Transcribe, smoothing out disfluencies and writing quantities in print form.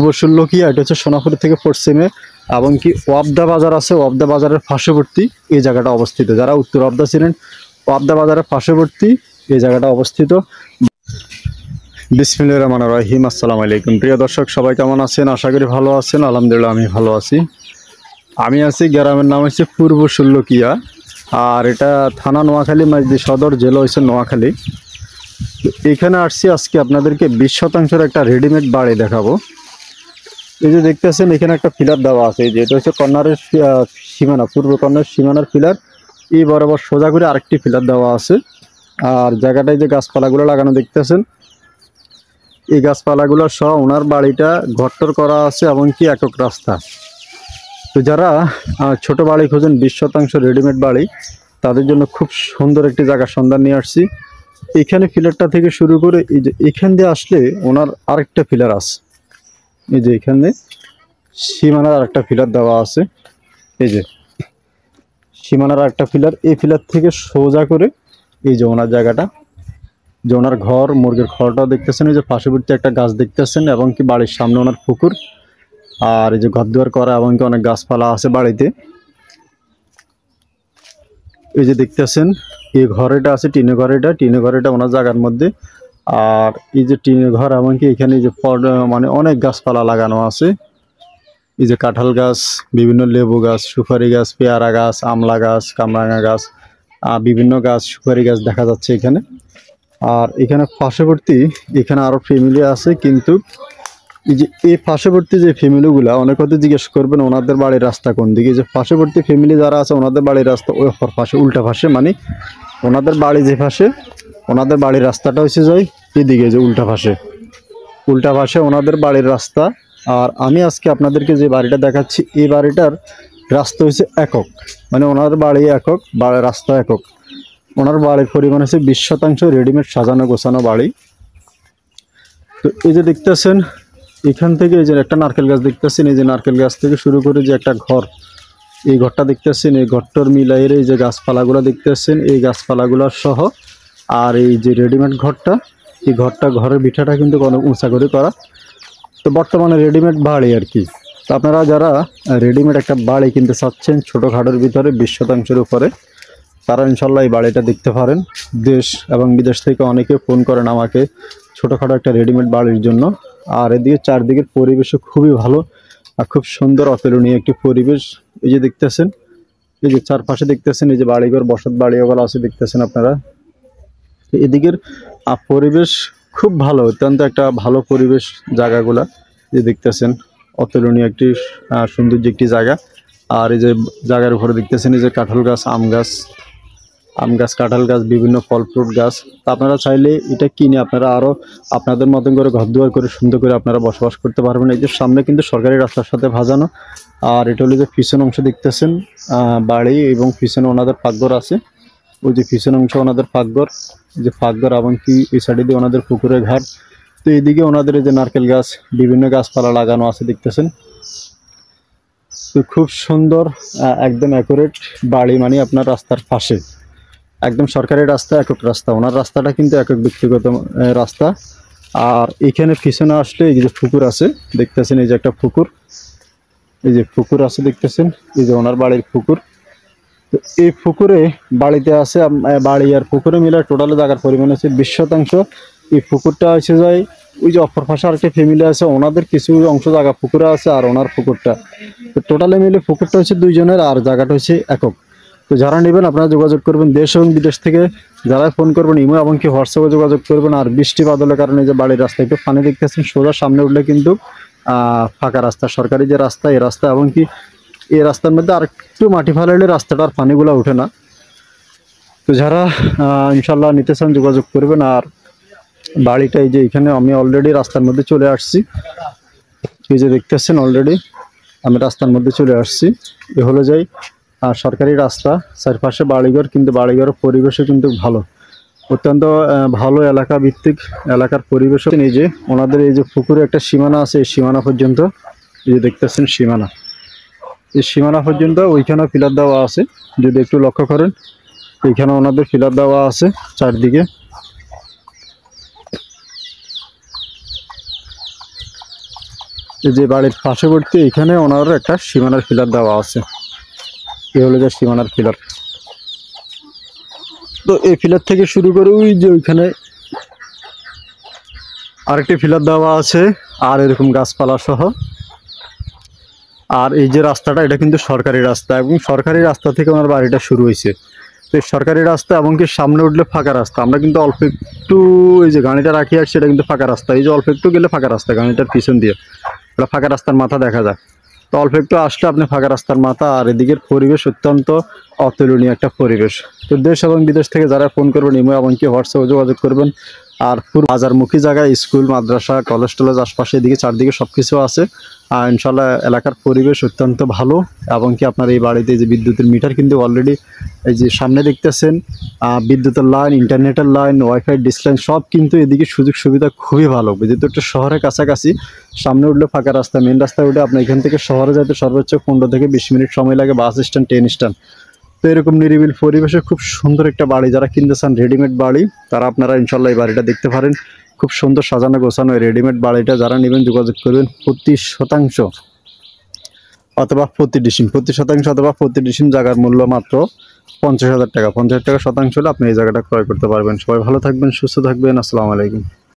বসুল্লকিয়া, এটা হচ্ছে সোনাপুর থেকে পশ্চিমে, এবং কি ওয়াবদা বাজার আছে, ওয়াবদা বাজারের পার্শ্ববর্তী এই জায়গাটা অবস্থিত। যারা উত্তর ওয়াবদা ছিলেন, ওয়াবদা বাজারের পার্শ্ববর্তী এই জায়গাটা অবস্থিত। বিসমিল্লাহির রহমানির রহিম। আসসালামু আলাইকুম প্রিয় দর্শক, সবাই কেমন আছেন? আশা করি ভালো আছেন। আলহামদুলিল্লাহ আমি ভালো আছি। আমি আছি, গ্রামের নাম হচ্ছে পূর্ব সুল্লকিয়া, আর এটা থানা নোয়াখালী, মাইজদি সদর, জেলা হচ্ছে নোয়াখালী। এখানে আসছি আজকে আপনাদেরকে 20% একটা রেডিমেড বাড়ি দেখাবো। এই যে দেখতেছেন এখানে একটা পিলার দেওয়া আছে, এই যে এটা হচ্ছে কর্নারের সীমানা, পূর্ব কর্নার সীমানার পিলার। এই বরাবর সোজা করে আরেকটি পিলার দেওয়া আছে। আর জায়গাটায় যে গাছপালাগুলো লাগানো দেখতেছেন, এই গাছপালাগুলো সহ ওনার বাড়িটা ঘরটর করা আছে, এমনকি একক রাস্তা। তো যারা ছোট বাড়ি খোঁজেন, 20% রেডিমেড বাড়ি, তাদের জন্য খুব সুন্দর একটি জায়গার সন্ধান নিয়ে আসছি। এখানে পিলারটা থেকে শুরু করে এই যে এখান দিয়ে আসলে ওনার আরেকটা পিলার আছে, এই যে এখানে সীমানার আরেকটা পিলার দেওয়া আছে। এই যে সীমানার আরেকটা পিলার, এই পিলার থেকে সোজা করে এই যে ওনার জায়গাটা, যে ওনার ঘর, মুরগির ঘরটাও দেখতেছেন। এই যে পার্শ্ববর্তী একটা গাছ দেখতেছেন, এবং কি বাড়ির সামনে ওনার পুকুর, আর এই যে ঘর দুয়ার করা, এবং কি অনেক গাছপালা আছে বাড়িতে। এই যে দেখতেছেন এই ঘরেটা আছে, টিনের ঘর, এটা টিনের ঘর, এটা ওনার জায়গার মধ্যে। আর এই যে টিনের ঘর, এমনকি এখানে এই যে মানে অনেক গাছপালা লাগানো আছে। এই যে কাঁঠাল গাছ, বিভিন্ন লেবু গাছ, সুপারি গাছ, পেয়ারা গাছ, আমলা গাছ, কামরাঙা গাছ, বিভিন্ন গাছ, সুপারি গাছ দেখা যাচ্ছে এখানে। আর এখানে পার্শ্ববর্তী এখানে আরও ফ্যামিলি আছে, কিন্তু এই যে এই পার্শ্ববর্তী যে ফ্যামিলিগুলো, অনেক হয়তো জিজ্ঞেস করবেন ওনাদের বাড়ির রাস্তা কোন দিকে। যে পার্শ্ববর্তী ফ্যামিলি যারা আছে, ওনাদের বাড়ির রাস্তা ওই পাশে, উল্টা পাশে, মানে ওনাদের বাড়ি যে পাশে, ওনাদের বাড়ির রাস্তাটা হচ্ছে যায় এদিকে, যে উল্টা পাশে ওনাদের বাড়ির রাস্তা। আর আমি আজকে আপনাদেরকে যে বাড়িটা দেখাচ্ছি, এই বাড়িটার রাস্তা হচ্ছে একক, মানে ওনার বাড়ি একক, রাস্তা একক। ওনার বাড়ির পরিমাণ হচ্ছে 20% রেডিমেড সাজানো গোছানো বাড়ি। তো এই যে দেখতেছেন এখান থেকে এই যে একটা নারকেল গাছ দেখতেছেন, এই যে নারকেল গাছ থেকে শুরু করে যে একটা ঘর, এই ঘরটা দেখতেছেন, এই ঘরটার মিলাইয়ের এই যে গাছপালাগুলো দেখতেছেন, এই গাছপালাগুলো সহ। আর এই যে রেডিমেড ঘরটা, এই ঘরের বিঠাটা কিন্তু অনেক উঁচা করে করা। তো বর্তমানে রেডিমেড বাড়ি আর কি। তো আপনারা যারা রেডিমেড একটা বাড়ি কিনতে চাচ্ছেন ছোটোখাটোর ভিতরে 20%-এর উপরে, তারা ইনশাল্লাহ এই বাড়িটা দেখতে পারেন। দেশ এবং বিদেশ থেকে অনেকে ফোন করেন আমাকে ছোটোখাটো একটা রেডিমেড বাড়ির জন্য। আর এদিকে চারদিকের পরিবেশও খুবই ভালো, আর খুব সুন্দর অতুলনীয় একটি পরিবেশ। এই যে দেখতেছেন, এই যে চারপাশে দেখতেছেন, এই যে বাড়িঘর, বসত বাড়ি ওগুলো আছে দেখতেছেন আপনারা। এদিকের পরিবেশ খুব ভালো, অত্যন্ত একটা ভালো পরিবেশ জায়গাগুলা। যে দেখতেছেন অতুলনীয় একটি সৌন্দর্য একটি জায়গা। আর এই যে জায়গার উপরে দেখতেছেন এই যে কাঁঠাল গাছ, আম গাছ, কাঁঠাল গাছ, বিভিন্ন ফল ফ্রুট গাছ। তা আপনারা চাইলে এটা কিনে আপনারা আরও আপনাদের মতন করে ঘর দুয়ার করে সুন্দর করে আপনারা বসবাস করতে পারবেন। এই যে সামনে কিন্তু সরকারি রাস্তার সাথে ভাজানো। আর এটা হলো যে পিছন অংশ দেখতেছেন বাড়ি, এবং পিছনে ওনাদের পাকঘর আছে। ওই যে পিছন অংশ ওনাদের পাকঘর, যে পাকঘর, এমনকি এই সাইডে দিয়ে ওনাদের পুকুরের ঘাট। তো এইদিকে ওনাদের এই যে নারকেল গাছ, বিভিন্ন গাছপালা লাগানো আছে দেখতেছেন। তো খুব সুন্দর, একদম অ্যাকুরেট বাড়ি, মানে আপনার রাস্তার পাশে, একদম সরকারি রাস্তা, একক রাস্তা। ওনার রাস্তাটা কিন্তু একক ব্যক্তিগত রাস্তা। আর এখানে পিছনে আসলে এই যে পুকুর আছে দেখতেছেন, এই যে একটা পুকুর, এই যে পুকুর আছে দেখতেছেন, এই যে ওনার বাড়ির পুকুর। তো এই পুকুরে বাড়িতে আছে, বাড়ি আর পুকুরে মিলে টোটাল জায়গার পরিমাণ হচ্ছে 20%। এই পুকুরটা হচ্ছে যায় ওই যে অপর পাশে আরেকটা ফ্যামিলি আছে, ওনাদের কিছু অংশ জায়গা পুকুরে আছে, আর ওনার পুকুরটা। তো টোটালে মিলে পুকুরটা হচ্ছে দুইজনের, আর জায়গাটা হচ্ছে একক। তো যারা নেবেন আপনারা যোগাযোগ করবেন, দেশ এবং বিদেশ থেকে যারা ফোন করবেন, ইমো এবং কি হোয়াটসঅ্যাপে যোগাযোগ করবেন। আর বৃষ্টি বাদলের কারণে যে বাড়ির রাস্তা একটু পানি দেখতেছেন, সোজা সামনে উঠলে কিন্তু ফাঁকা রাস্তা, সরকারি যে রাস্তা, এই রাস্তা, এবং কি এই রাস্তার মধ্যে আর একটু মাটি ফালাইলে রাস্তাটার পানিগুলো ওঠে না। তো যারা ইনশাল্লাহ নিতে চান যোগাযোগ করবেন। আর বাড়িটা এই যে এখানে আমি অলরেডি রাস্তার মধ্যে চলে আসছি, এই যে দেখতেছেন অলরেডি আমি রাস্তার মধ্যে চলে আসছি। এ হলো যাই সরকারি রাস্তা, চারপাশে বাড়িঘর, কিন্তু বাড়িঘরের পরিবেশও কিন্তু ভালো, অত্যন্ত ভালো এলাকা ভিত্তিক এলাকার পরিবেশ। এই যে ওনাদের এই যে পুকুরে একটা সীমানা আছে, এই সীমানা পর্যন্ত, এই যে দেখতেছেন সীমানা, এই সীমানা পর্যন্ত ওইখানেও পিলার দেওয়া আছে। যদি একটু লক্ষ্য করেন, এইখানে ওনাদের পিলার দেওয়া আছে চারদিকে। এই যে বাড়ির পার্শ্ববর্তী এখানে ওনার একটা সীমানার পিলার দেওয়া আছে। এই হলো যে সীমানার পিলার। তো এই পিলার থেকে শুরু করে ওই যে ওইখানে আরেকটি পিলার দেওয়া আছে, আর এরকম গাছপালা সহ। আর এই যে রাস্তাটা, এটা কিন্তু সরকারি রাস্তা, এবং সরকারি রাস্তা থেকে ওনার বাড়িটা শুরু হয়েছে। তো এই সরকারি রাস্তা, এমনকি সামনে উঠলে ফাঁকা রাস্তা। আমরা কিন্তু অল্প একটু এই যে গাড়িটা রাখি আসছি, এটা কিন্তু ফাঁকা রাস্তা। এই যে অল্প একটু গেলে ফাঁকা রাস্তা, গাড়িটার পিছন দিয়ে এটা ফাঁকা রাস্তার মাথা দেখা যায়। তো অল্প একটু আসলে আপনি ফাঁকা রাস্তার মাথা। আর এদিকের পরিবেশ অত্যন্ত অতুলনীয় একটা পরিবেশ। তো দেশ এবং বিদেশ থেকে যারা ফোন করবেন, ইমো এমনকি হোয়াটসঅ্যাপে যোগাযোগ করবেন। আর পুরো বাজারমুখী জায়গায় স্কুল, মাদ্রাসা, কলেজ টলেজ আশপাশে এদিকে চারদিকে সব কিছু আছে। আর ইনশাল্লাহ এলাকার পরিবেশ অত্যন্ত ভালো। এবং কি আপনার এই বাড়িতে যে বিদ্যুতের মিটার কিন্তু অলরেডি এই যে সামনে দেখতেছেন, বিদ্যুতের লাইন, ইন্টারনেটের লাইন, ওয়াইফাই ডিসলাইন সব কিন্তু এদিকে সুযোগ সুবিধা খুবই ভালো। যেহেতু একটা শহরের কাছাকাছি, সামনে উঠলে ফাঁকা রাস্তা, মেন রাস্তায় উঠে আপনার এখান থেকে শহরে যাইতে সর্বোচ্চ 15 থেকে 20 মিনিট সময় লাগে, বাস স্ট্যান্ড, ট্রেন স্ট্যান্ড। তো এরকম নিরিবিল পরিবেশে খুব সুন্দর একটা বাড়ি যারা কিনতে চান, রেডিমেড বাড়ি, তারা আপনারা ইনশাল্লাহ এই বাড়িটা দেখতে পারেন। খুব সুন্দর সাজানো গোছানো এই রেডিমেড বাড়িটা যারা নেবেন যোগাযোগ করবেন। প্রতি শতাংশ অথবা প্রতি শতাংশ অথবা প্রতি ডিসিম জায়গার মূল্য মাত্র 50,000 টাকা। 50,000 টাকা শতাংশ হলে আপনি এই জায়গাটা ক্রয় করতে পারবেন। সবাই ভালো থাকবেন, সুস্থ থাকবেন। আসসালামু আলাইকুম।